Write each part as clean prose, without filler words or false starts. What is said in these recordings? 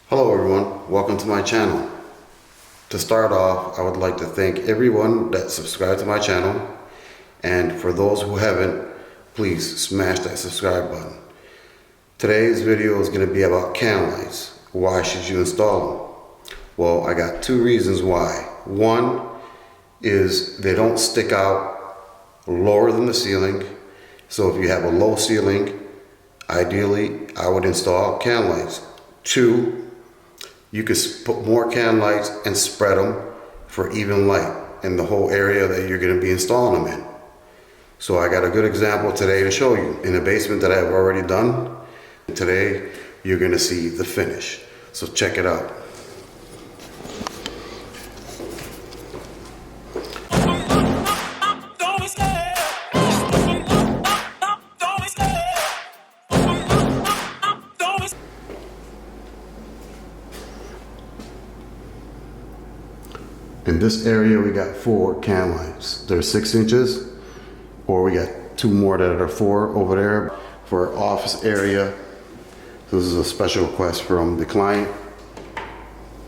Hello everyone, welcome to my channel. To start off, I would like to thank everyone that subscribed to my channel, and for those who haven't, please smash that subscribe button. Today's video is going to be about can lights. Why should you install them? Well, I got two reasons why. One is they don't stick out lower than the ceiling, so if you have a low ceiling, ideally I would install can lights. Two, you could put more can lights and spread them for even light in the whole area that you're going to be installing them in. So I got a good example today to show you in a basement that I've already done. Today you're going to see the finish. So check it out. In this area, we got 4 can lights. They're 6 inches, or we got 2 more that are 4 over there for our office area. This is a special request from the client.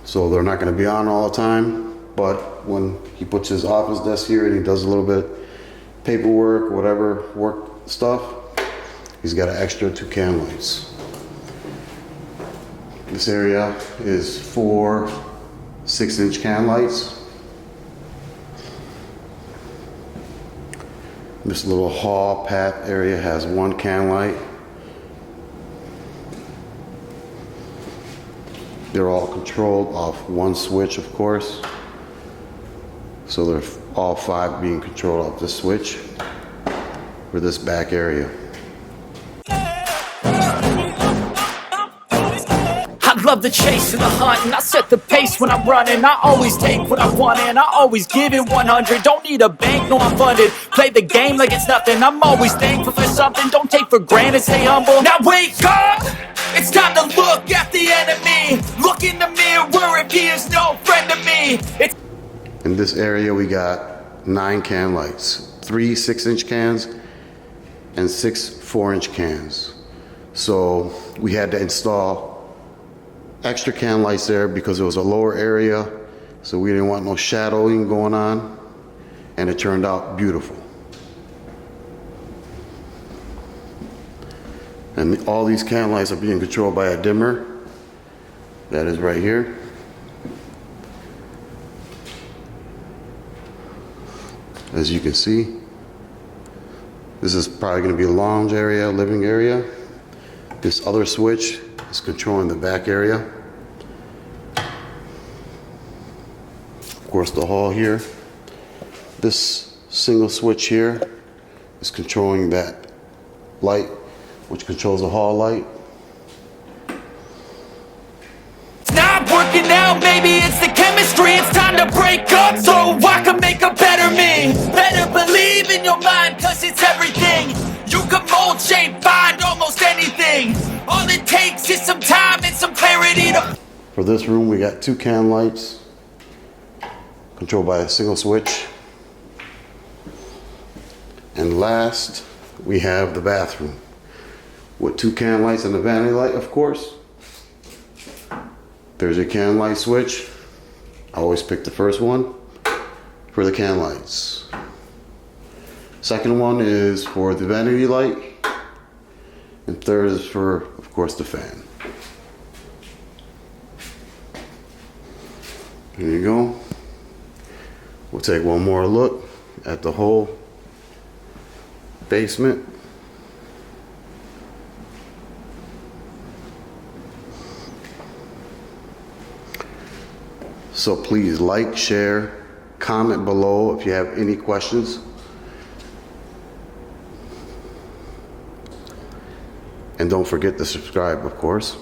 So they're not gonna be on all the time, but when he puts his office desk here and he does a little bit paperwork, whatever work stuff, he's got an extra 2 can lights. This area is 4 6-inch can lights. This little hall path area has 1 can light. They're all controlled off 1 switch, of course. So they're all 5 being controlled off this switch for this back area. I love the chase and the hunt, and I set the pace when I'm running. I always take what I want and I always give it 100. Don't need a bank, no I'm funded. Play the game like it's nothing. I'm always thankful for something. Don't take for granted, stay humble. Now wake up! It's time to look at the enemy. Look in the mirror if he is no friend to me. In this area we got 9 can lights. 3 6-inch cans and 6 4-inch cans. So we had to install extra can lights there because it was a lower area, so we didn't want no shadowing going on, and it turned out beautiful. And all these can lights are being controlled by a dimmer that is right here. As you can see, this is probably going to be a lounge area, living area. This other switch is controlling the back area. Of course, the hall here. This single switch here is controlling that light, which controls the hall light. It's not working out, maybe it's the chemistry. It's time to break up so I can make a better me. Better believe in your mind, cause it's everything. You can mold, shape, find almost anything. All it takes is some time and some clarity to... For this room, we got 2 can lights controlled by a single switch. And last, we have the bathroom with 2 can lights and a vanity light, of course. There's your can light switch. I always pick the first one for the can lights. Second one is for the vanity light. And third is for, of course, the fan. There you go. We'll take one more look at the whole basement. So please like, share, comment below if you have any questions. And don't forget to subscribe, of course.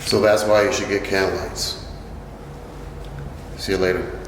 So that's why you should get can lights. See you later.